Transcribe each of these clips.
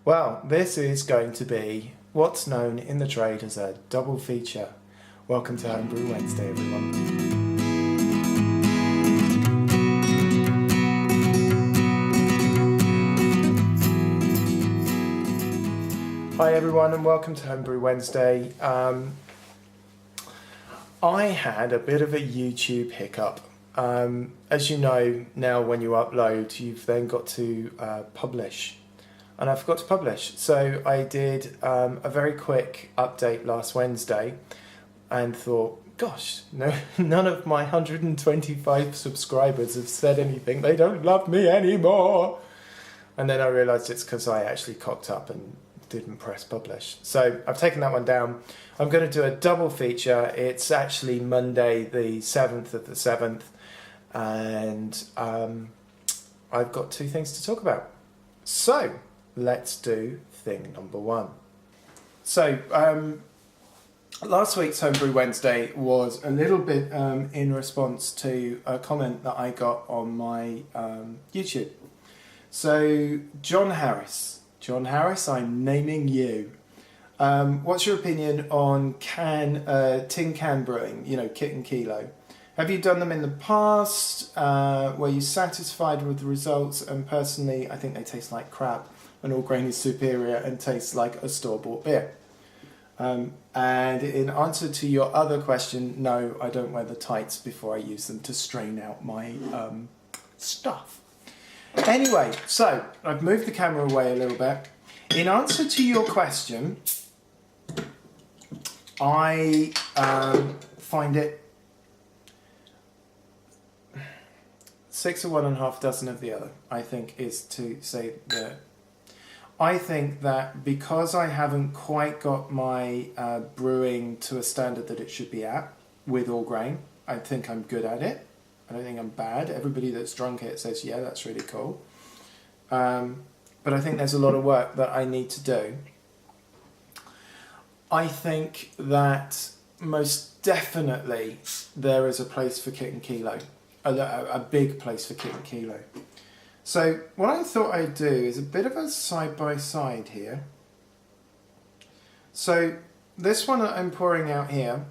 Well, this is going to be what's known in the trade as a double feature. Welcome to Homebrew Wednesday, everyone. Hi everyone and welcome to Homebrew Wednesday. I had a bit of a YouTube hiccup. As you know, now when you upload, you've then got to publish. And I forgot to publish. So I did a very quick update last Wednesday and thought, gosh, no, none of my 125 subscribers have said anything. They don't love me anymore. And then I realised it's because I actually cocked up and didn't press publish. So I've taken that one down. I'm going to do a double feature. It's actually Monday the 7th of the 7th. And I've got two things to talk about. So let's do thing number one. So last week's Homebrew Wednesday was a little bit in response to a comment that I got on my YouTube. So John Harris, I'm naming you. What's your opinion on tin can brewing, kit and kilo? Have you done them in the past? Were you satisfied with the results? And personally, I think they taste like crap, and all grain is superior and tastes like a store-bought beer. And in answer to your other question, no, I don't wear the tights before I use them to strain out my stuff. Anyway, so I've moved the camera away a little bit. In answer to your question, I find it 6 of one and half dozen of the other, I think, is to say that I think that because I haven't quite got my brewing to a standard that it should be at with all grain, I think I'm good at it. I don't think I'm bad. Everybody that's drunk it says, yeah, that's really cool. But I think there's a lot of work that I need to do. I think that most definitely there is a place for kit and kilo. A big place for kit and kilo. So what I thought I'd do is a bit of a side-by-side here. So this one that I'm pouring out here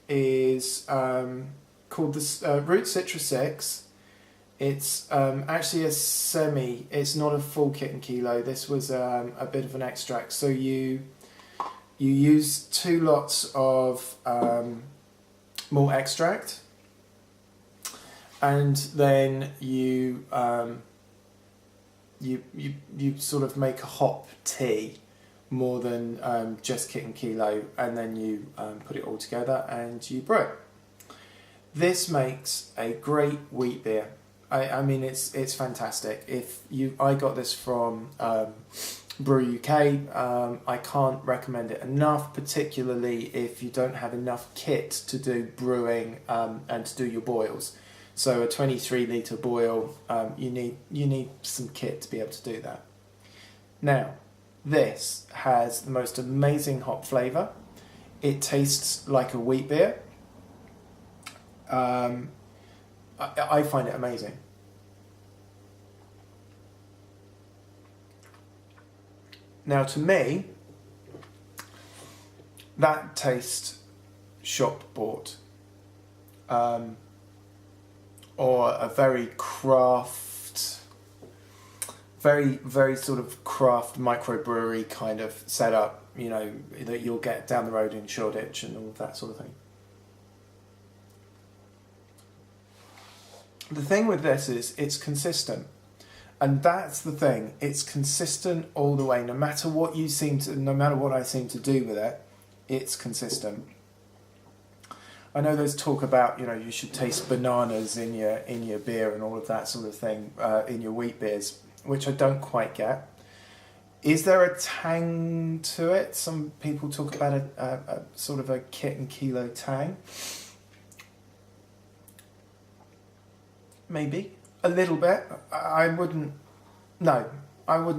is called the Root Citra 6. It's actually a semi, it's not a full kit and kilo. This was a bit of an extract. So you use 2 lots of malt extract, and then you sort of make a hop tea more than just kit and kilo, and then you put it all together and you brew it. This makes a great wheat beer. I mean, it's fantastic. I got this from Brew UK. I can't recommend it enough, particularly if you don't have enough kit to do brewing and to do your boils. So a 23 litre boil, you need some kit to be able to do that. Now, this has the most amazing hop flavour. It tastes like a wheat beer. I find it amazing. Now, to me, that tastes shop bought. Or a very very sort of craft microbrewery kind of setup, that you'll get down the road in Shoreditch and all of that sort of thing. The thing with this is it's consistent. And that's the thing. It's consistent all the way. No matter what I seem to do with it, it's consistent. I know there's talk about, you should taste bananas in your beer and all of that sort of thing in your wheat beers, which I don't quite get. Is there a tang to it? Some people talk about a sort of a kit and kilo tang. Maybe a little bit. I wouldn't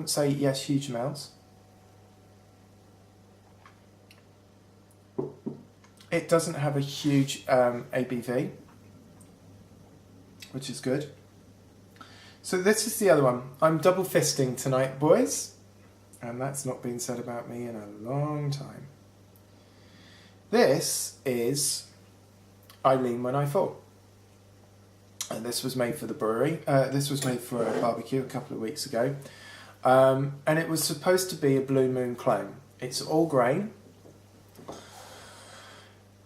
say yes, huge amounts. It doesn't have a huge ABV, which is good. So this is the other one. I'm double fisting tonight, boys. And that's not been said about me in a long time. This is I Lean When I Fall. And this was made for the brewery. This was made for a barbecue a couple of weeks ago. And it was supposed to be a Blue Moon clone. It's all grain.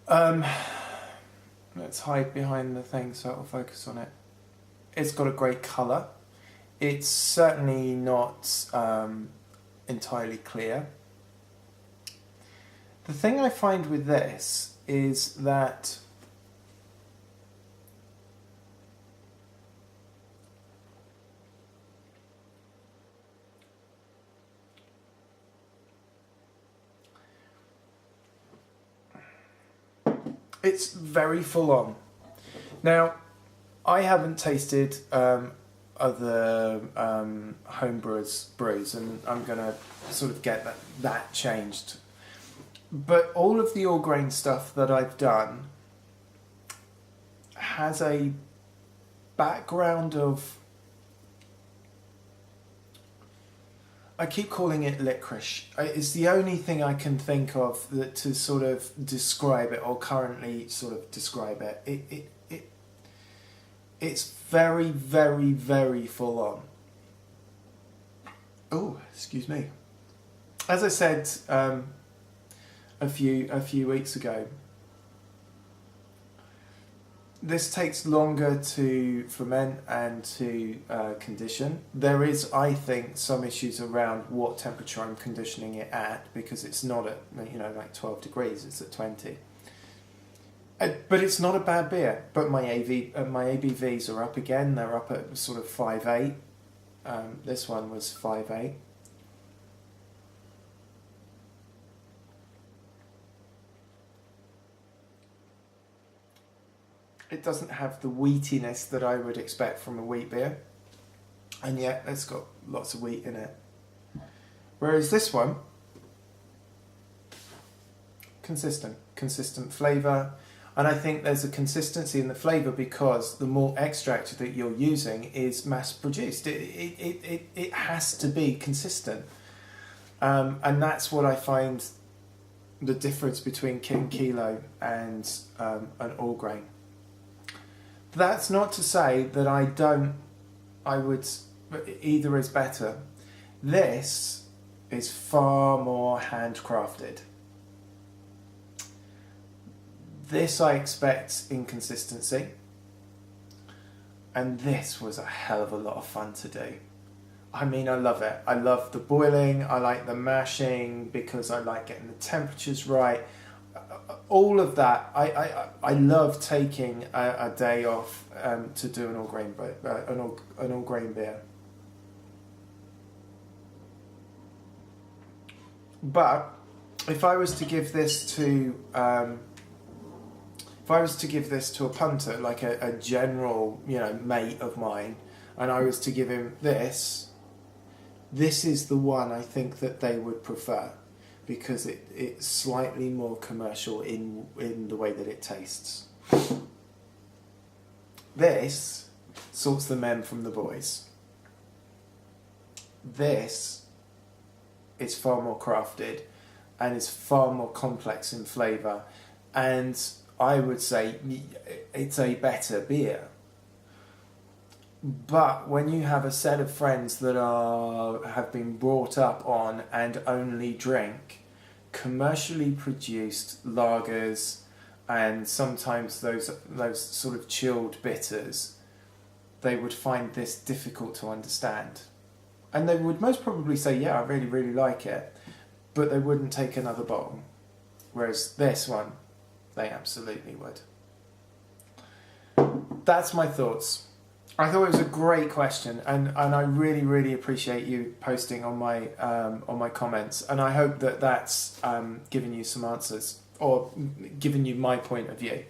Let's hide behind the thing so it'll focus on it. It's got a great colour. It's certainly not entirely clear. The thing I find with this is that it's very full on. Now, I haven't tasted other homebrewers brews, and I'm going to sort of get that changed. But all of the all grain stuff that I've done has a background of, I keep calling it licorice. It's the only thing I can think of that to sort of describe it, or currently sort of describe it. It's very, very, very full on. Oh, excuse me. As I said a few weeks ago, this takes longer to ferment and to condition. There is, I think, some issues around what temperature I'm conditioning it at, because it's not at, like 12 degrees, it's at 20. But it's not a bad beer. But my ABVs are up again. They're up at sort of 5.8. This one was 5.8. It doesn't have the wheatiness that I would expect from a wheat beer, and yet it's got lots of wheat in it. Whereas this one, consistent flavour. And I think there's a consistency in the flavour because the malt extract that you're using is mass produced. It has to be consistent. And that's what I find the difference between Killo and an all grain. That's not to say that I would, either is better. This is far more handcrafted. This I expect inconsistency, and this was a hell of a lot of fun to do. I mean, I love it. I love the boiling, I like the mashing because I like getting the temperatures right. All of that, I love taking a day off to do an all grain beer. But if I was to give this to a punter, like a general, mate of mine, and I was to give him this is the one I think that they would prefer, because it's slightly more commercial in the way that it tastes. This sorts the men from the boys. This is far more crafted and is far more complex in flavour, and I would say it's a better beer. But when you have a set of friends that have been brought up on and only drink commercially produced lagers and sometimes those sort of chilled bitters, they would find this difficult to understand. And they would most probably say, yeah, I really, really like it, but they wouldn't take another bottle. Whereas this one, they absolutely would. That's my thoughts. I thought it was a great question, and I really, really appreciate you posting on my comments, and I hope that that's given you some answers, or given you my point of view.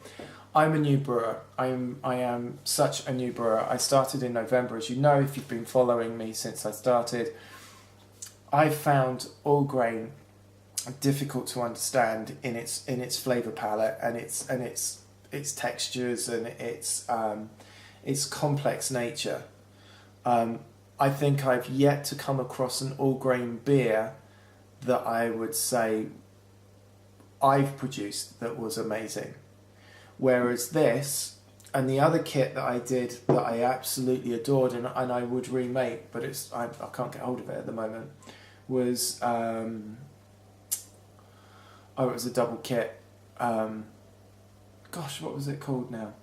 I'm a new brewer. I am such a new brewer. I started in November, as you know, if you've been following me since I started. I found all grain difficult to understand in its flavour palette and its textures and its complex nature. I think I've yet to come across an all grain beer that I would say I've produced that was amazing. Whereas this and the other kit that I did that I absolutely adored and I would remake, but I can't get hold of it at the moment, was it was a double kit. Gosh, what was it called now?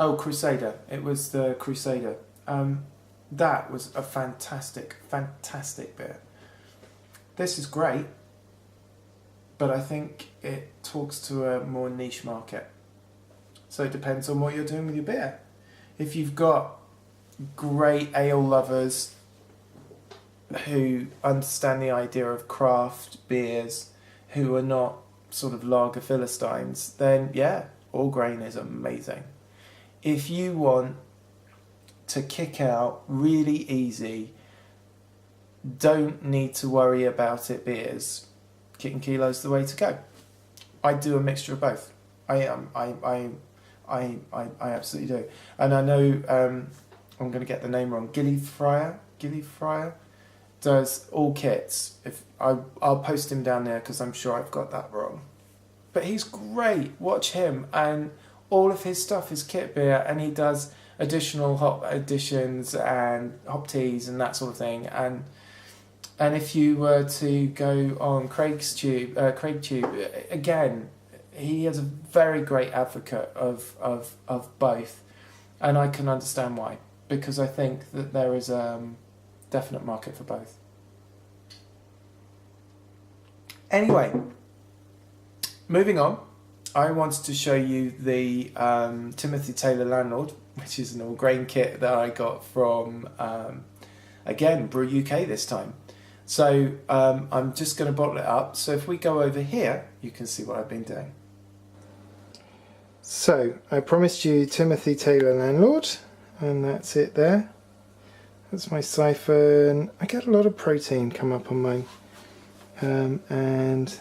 Oh, Crusader. It was the Crusader. That was a fantastic beer. This is great, but I think it talks to a more niche market. So it depends on what you're doing with your beer. If you've got great ale lovers who understand the idea of craft beers, who are not sort of lager philistines, then yeah, all grain is amazing. If you want to kick out really easy, don't need to worry about it beers, Kit and Killo's the way to go. I do a mixture of both. I absolutely do. And I know I'm going to get the name wrong. Gilly Fryer does all kits. I'll post him down there because I'm sure I've got that wrong. But he's great. Watch him, and all of his stuff is kit beer, and he does additional hop additions and hop teas and that sort of thing. And if you were to go on CraigTube, again, he is a very great advocate of both, and I can understand why, because I think that there is a definite market for both. Anyway, moving on, I wanted to show you the Timothy Taylor Landlord, which is an all grain kit that I got from, again, Brew UK this time. So I'm just going to bottle it up. So if we go over here, you can see what I've been doing. So I promised you Timothy Taylor Landlord, and that's it there. That's my siphon. I get a lot of protein come up on mine. And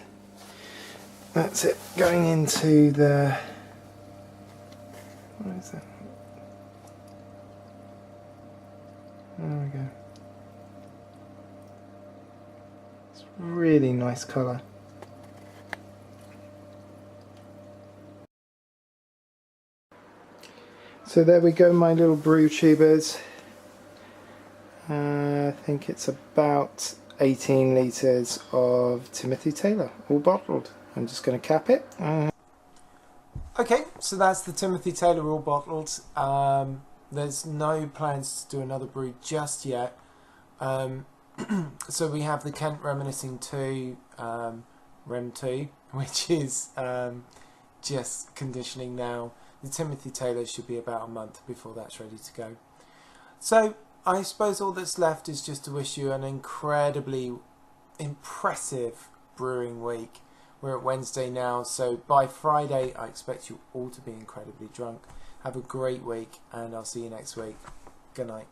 that's it going into the, what is that? There we go. It's really nice colour. So there we go, my little brew tubers. I think it's about 18 litres of Timothy Taylor, all bottled. I'm just going to cap it. Okay, so that's the Timothy Taylor all bottled. There's no plans to do another brew just yet. So we have the Kent Reminiscing 2, Rem 2, which is just conditioning now. The Timothy Taylor should be about a month before that's ready to go. So I suppose all that's left is just to wish you an incredibly impressive brewing week. We're at Wednesday now, so by Friday I expect you all to be incredibly drunk. Have a great week, and I'll see you next week. Good night.